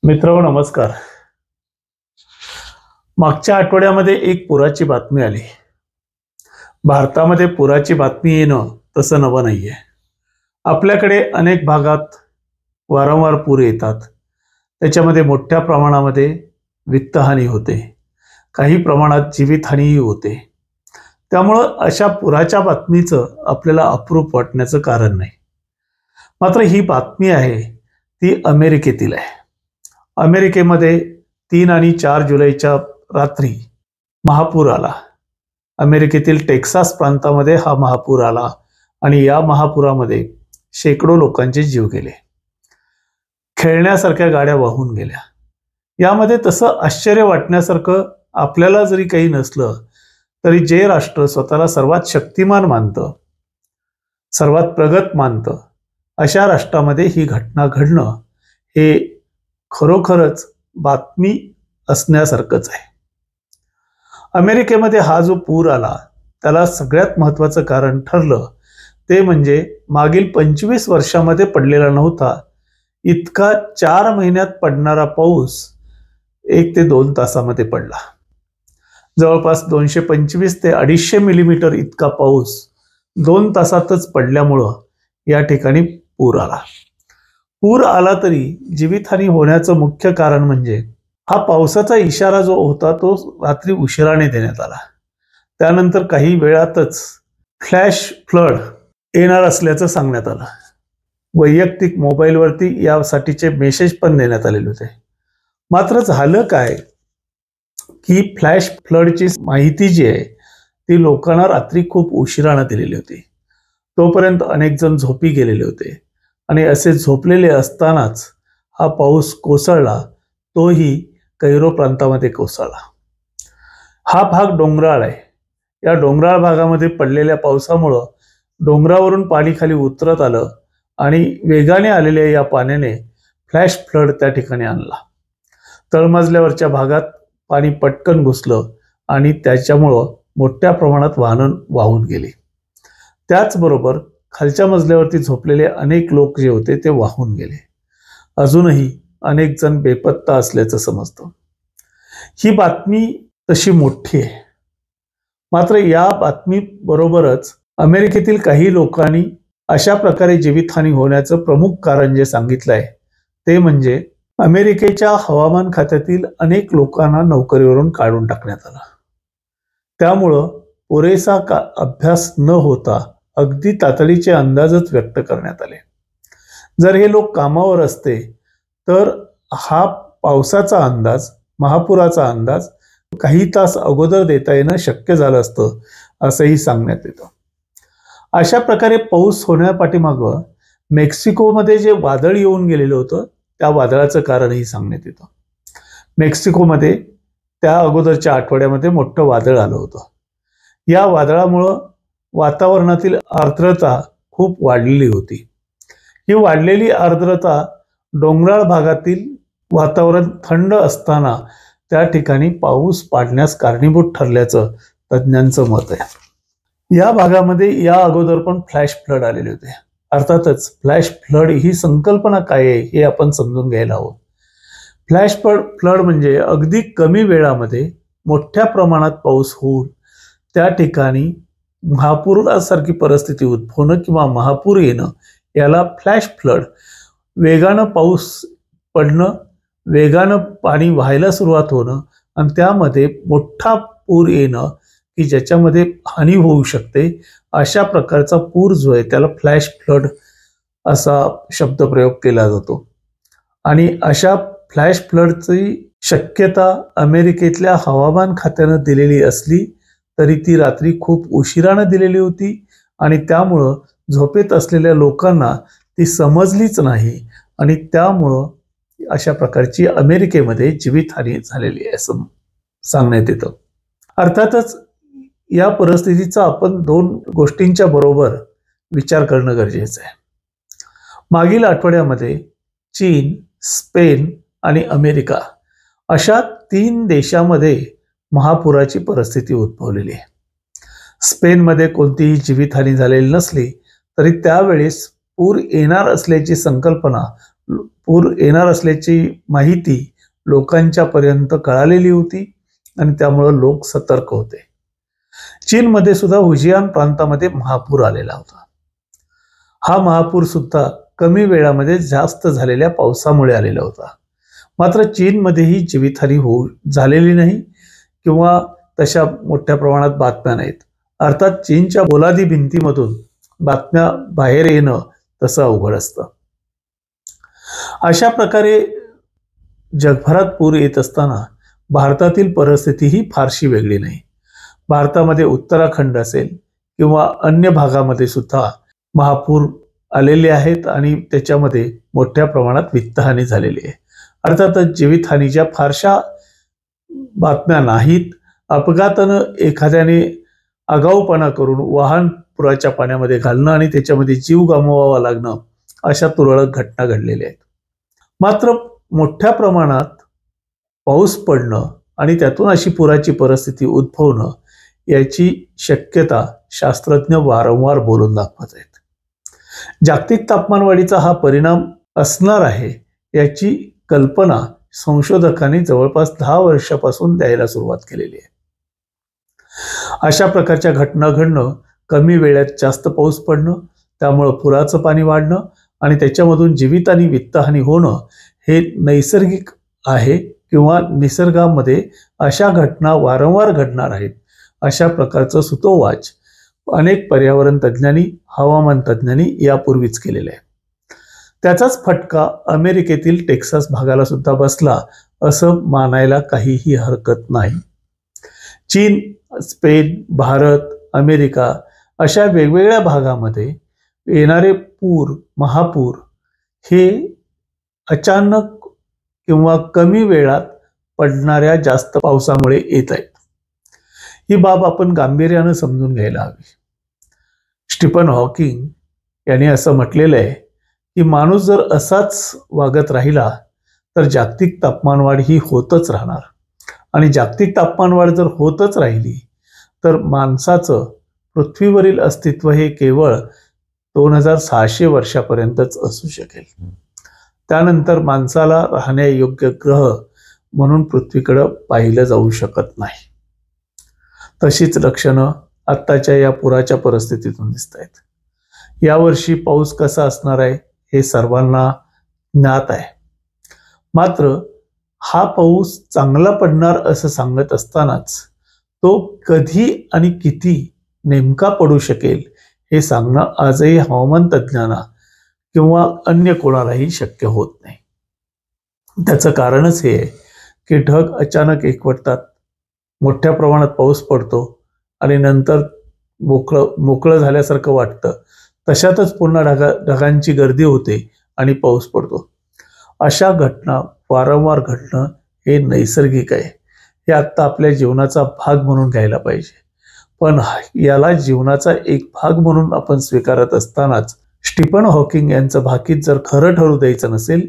मित्रांनो नमस्कार. मागच्या आठवड्यामध्ये एक पुराची बातमी आली. भारतामध्ये पुराची बातमी येणं तसं नवं नाहीये. आपल्याकडे अनेक भागात वारंवार पूर येतात. त्याच्यामध्ये मोठ्या प्रमाणामध्ये वित्तहानी होते, काही प्रमाणात जीवितहानीही होते. त्यामुळं अशा पुराच्या बातमीचं आपल्याला अप्रूप वाटण्याचं कारण नाही. मात्र ही बातमी आहे ती अमेरिकेतील आहे. अमेरिकेमध्ये 3 आणि 4 जुलैच्या रात्री महापूर आला. अमेरिकेतील टेक्सास प्रांतामध्ये हा महापूर आला आणि या महापुरामध्ये शेकडो लोकांचे जीव गेले. खेळण्यासारख्या गाड्या वाहून गेल्या. यामध्ये तसं आश्चर्य वाटण्यासारखं आपल्याला जरी काही नसलं तरी जे राष्ट्र स्वतःला सर्वात शक्तिमान मानतं, सर्वात प्रगत मानतं, अशा राष्ट्रामध्ये ही घटना घडणं हे खरोखरच बातमी असण्यासारखंच आहे. अमेरिकेमध्ये हा जो पूर आला त्याला सगळ्यात महत्त्वाचं कारण ठरलं ते म्हणजे मागील 25 वर्षामध्ये पडलेला नव्हता इतका 4 महिन्यात पडणारा पाऊस 1 ते 2 तासामध्ये पडला. जवळपास 225 ते 250 मिलीमीटर इतका पाऊस 2 तासातच पडल्यामुळं या ठिकाणी पूर आला. पूर आला तरी जीवितहानी होण्याचं मुख्य कारण म्हणजे हा पावसाचा इशारा जो होता तो रात्री उशिराने देण्यात आला. त्यानंतर काही वेळातच फ्लॅश फ्लड येणार असल्याचं सांगण्यात आलं. वैयक्तिक मोबाईलवरती यासाठीचे मेसेज पण देण्यात आलेले होते. मात्र झालं काय की फ्लॅश फ्लडची माहिती जी आहे ती लोकांना रात्री खूप उशिराने दिलेली होती. तोपर्यंत अनेक जण झोपी गेलेले होते आणि असे झोपलेले असतानाच हा पाऊस कोसळला. तोही कैरो प्रांतामध्ये कोसळला. हा भाग डोंगराळ आहे. या डोंगराळ भागामध्ये पडलेल्या पावसामुळं डोंगरावरून पाणी खाली उतरत आलं आणि वेगाने आलेल्या या पाण्याने फ्लॅश फ्लड त्या ठिकाणी आणला. तळमजल्यावरच्या भागात पाणी पटकन घुसलं आणि त्याच्यामुळं मोठ्या प्रमाणात वाहनं वाहून गेली. त्याचबरोबर खालच्या मजल्यावरती झोपलेले अनेक लोक जे होते ते वाहून गेले. अजूनही अनेक जण बेपत्ता असल्याचं समजतं. ही बातमी तशी मोठी आहे. मात्र या बातमी बरोबरच अमेरिकेतील काही लोकांनी अशा प्रकारे जीवितहानी होण्याचं प्रमुख कारण जे सांगितलं आहे ते म्हणजे अमेरिकेच्या हवामान खात्यातील अनेक लोकांना नोकरीवरून काढून टाकण्यात आलं. त्यामुळं पुरेसा अभ्यास न होता अगदी तातडीचे अंदाजच व्यक्त करण्यात आले. जर हे लोक कामावर असते तर हा पावसाचा अंदाज, महापुराचा अंदाज काही तास अगोदर देता येणं शक्य झालं असतं असंही सांगण्यात येतं. अशा प्रकारे पाऊस होण्यापाठीमागं मेक्सिकोमध्ये जे वादळ येऊन गेलेलं होतं त्या वादळाचं कारणही सांगण्यात येतं. मेक्सिकोमध्ये त्या अगोदरच्या आठवड्यामध्ये मोठं वादळ आलं होतं. या वादळामुळं वातावरणातील आर्द्रता खूप वाढलेली होती. ही वाढलेली आर्द्रता डोंगराळ भागातील वातावरण थंड असताना त्या ठिकाणी पाऊस पाडण्यास कारणीभूत ठरल्याचं तज्ज्ञांचं मत आहे. या भागामध्ये या अगोदर पण फ्लॅश फ्लड आलेले होते. अर्थातच फ्लॅश फ्लड ही संकल्पना काय आहे हे आपण समजून घ्यायला हवं. फ्लॅश फ्लड म्हणजे अगदी कमी वेळामध्ये मोठ्या प्रमाणात पाऊस होऊन त्या ठिकाणी महापुरासारखी परिस्थिती उद्भवणं किंवा महापूर येणं याला फ्लॅश फ्लड. वेगानं पाऊस पडणं, वेगानं पाणी व्हायला सुरुवात होणं आणि त्यामध्ये मोठा पूर येणं की ज्याच्यामध्ये हानी होऊ शकते, अशा प्रकारचा पूर जो आहे त्याला फ्लॅश फ्लड असा शब्दप्रयोग केला जातो. आणि अशा फ्लॅश फ्लडची शक्यता अमेरिकेतल्या हवामान खात्यानं दिलेली असली तरी ती रात्री खूप उशिरानं दिलेली होती आणि त्यामुळं झोपेत असलेल्या लोकांना ती समजलीच नाही आणि त्यामुळं अशा प्रकारची अमेरिकेमध्ये जीवितहानी झालेली आहे असं सांगण्यात येतं. अर्थातच या परिस्थितीचा आपण 2 गोष्टींच्या बरोबर विचार करणं गरजेचं आहे. मागील आठवड्यामध्ये चीन, स्पेन आणि अमेरिका अशा 3 देशामध्ये महापुराची परिस्थिती उद्भवलेली आहे. स्पेनमध्ये कोणतीही जीवितहानी झालेली नसली तरी त्यावेळेस पूर येणार असल्याची संकल्पना पूर येणार असल्याची माहिती लोकांच्या पर्यंत कळालेली होती आणि त्यामुळे लोक सतर्क होते. चीनमध्ये सुद्धा हुजियान प्रांतामध्ये महापूर आलेला होता. हा महापूर सुद्धा कमी वेळामध्ये जास्त झालेल्या पावसामुळे आलेला होता. मात्र चीनमध्येही जीवितहानी झालेली नाही किंवा तशा मोठ्या प्रमाणात बातम्या नाहीत. अर्थात चीनच्या पोलादी भिंतीमधून बातम्या बाहेर येणं तसं अवघड असतं. अशा प्रकारे जगभरात पूर येत असताना भारतातील परिस्थितीही फारशी वेगळी नाही. भारतामध्ये उत्तराखंड असेल किंवा अन्य भागामध्ये सुद्धा महापूर आलेले आहेत आणि त्याच्यामध्ये मोठ्या प्रमाणात वित्तहानी झालेली आहे. अर्थातच जीवितहानीच्या फारशा बातम्या नाहीत. अपघातानं एखाद्याने आगाऊपणा करून वाहन पुराच्या पाण्यामध्ये घालणं आणि त्याच्यामध्ये जीव गमवावा लागणं अशा तुरळक घटना घडलेल्या आहेत. मात्र मोठ्या प्रमाणात पाऊस पडणं आणि त्यातून अशी पुराची परिस्थिती उद्भवणं याची शक्यता शास्त्रज्ञ वारंवार बोलून दाखवत आहेत. जागतिक तापमानवाढीचा हा परिणाम असणार आहे याची कल्पना संशोधकांनी जवळपास 10 वर्षापासून द्यायला सुरुवात केलेली आहे. अशा प्रकारच्या घटना घडणं, कमी वेळात जास्त पाऊस पडणं, त्यामुळं पुराचं पाणी वाढणं आणि त्याच्यामधून जीवित आणि वित्तहानी होणं हे नैसर्गिक आहे किंवा निसर्गामध्ये अशा घटना वारंवार घडणार आहेत अशा प्रकारचं सुतोवाच अनेक पर्यावरण तज्ज्ञांनी, हवामान तज्ज्ञांनी यापूर्वीच केलेलं आहे. त्याचाच फटका अमेरिकेतील टेक्सास भागाला सुद्धा बसला असं मानायला काहीही हरकत नाही. चीन, स्पेन, भारत, अमेरिका अशा वेगवेगळ्या भागामध्ये येणारे पूर, महापूर हे अचानक किंवा कमी वेळात पडणाऱ्या जास्त पावसामुळे येत आहेत. ही बाब आपण गांभीर्यानं समजून घ्यायला हवी. स्टीफन हॉकिंग यांनी असं म्हटलेलं आहे की माणूस जर असाच वागत राहिला तर जागतिक तापमानवाढ ही होतच राहणार आणि जागतिक तापमानवाढ जर होतच राहिली तर माणसाचं पृथ्वीवरील अस्तित्व हे केवळ 2600 वर्षापर्यंतच असू शकेल. त्यानंतर माणसाला राहण्यायोग्य ग्रह म्हणून पृथ्वीकडे पाहिलं जाऊ शकत नाही. तशीच लक्षणं आत्ताच्या या पुराच्या परिस्थितीतून दिसत आहेत. यावर्षी पाऊस कसा असणार आहे हे सर्वांना ज्ञात आहे. मात्र हा पाऊस चांगला पडणार असं सांगत असतानाच तो कधी आणि किती नेमका पडू शकेल हे सांगणं आजही हवामान तज्ज्ञांना किंवा अन्य कोणालाही शक्य होत नाही. त्याचं कारणच हे आहे की ढग अचानक एकवटतात, मोठ्या प्रमाणात पाऊस पडतो आणि नंतर मोकळं झाल्यासारखं वाटतं. तशातच पुन्हा ढगांची गर्दी होते आणि पाऊस पडतो. अशा घटना वारंवार घडणं हे नैसर्गिक आहे. हे आत्ता आपल्या जीवनाचा भाग म्हणून घ्यायला पाहिजे. पण याला जीवनाचा एक भाग म्हणून आपण स्वीकारत असतानाच स्टीफन हॉकिंग यांचं भाकीत जर खरं ठरू द्यायचं नसेल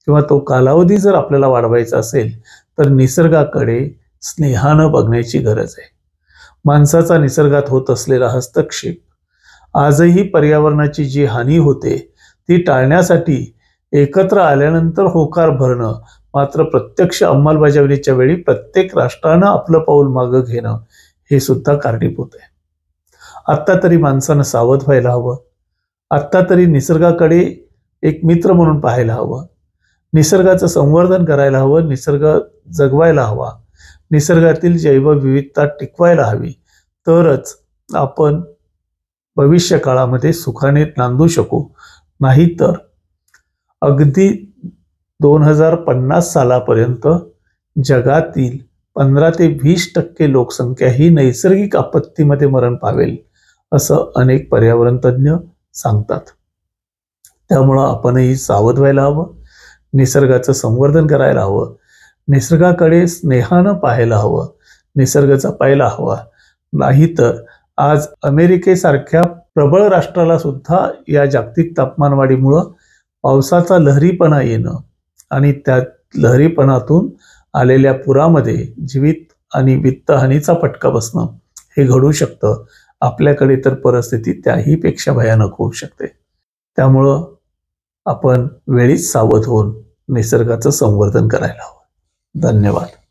किंवा तो कालावधी जर आपल्याला वाढवायचा असेल तर निसर्गाकडे स्नेहानं बघण्याची गरज आहे. माणसाचा निसर्गात होत असलेला हस्तक्षेप, आजही पर्यावरणाची जी हानी होते ती टाळण्यासाठी एकत्र आल्यानंतर होकार भरणं, मात्र प्रत्यक्ष अंमलबजावणीच्या वेळी प्रत्येक राष्ट्रानं आपलं पाऊल मागं घेणं हे सुद्धा कारणीभूत आहे. आत्ता तरी माणसानं सावध व्हायला हवं. आत्ता तरी निसर्गाकडे एक मित्र म्हणून पाहायला हवं. निसर्गाचं संवर्धन करायला हवं, निसर्ग जगवायला हवा, निसर्गातील जैवविविधता टिकवायला हवी. तरच आपण भविष्य काळामध्ये सुखाने नांदू शकू. नाहीतर अगदी 2050 सालापर्यंत जगातील 15 ते 20% लोकसंख्या ही नैसर्गिक आपत्तीमध्ये मरण पावेल असं अनेक पर्यावरण तज्ज्ञ सांगतात. त्यामुळं आपणही सावध व्हायला हवं, निसर्गाचं संवर्धन करायला हवं, निसर्गाकडे स्नेहानं पाहायला हवं, निसर्ग जपायला हवा. नाहीतर आज अमेरिकेसारख्या प्रबळ राष्ट्राला सुद्धा या जागतिक तापमानवाढीमुळं पावसाचा लहरीपणा येणं आणि त्या लहरीपणातून आलेल्या पुरामध्ये जीवित आणि वित्तहानीचा फटका बसणं हे घडू शकतं. आपल्याकडे तर परिस्थिती त्याही पेक्षा भयानक होऊ शकते. त्यामुळं आपण वेळीच सावध होऊन निसर्गाचं संवर्धन करायला हवं. धन्यवाद.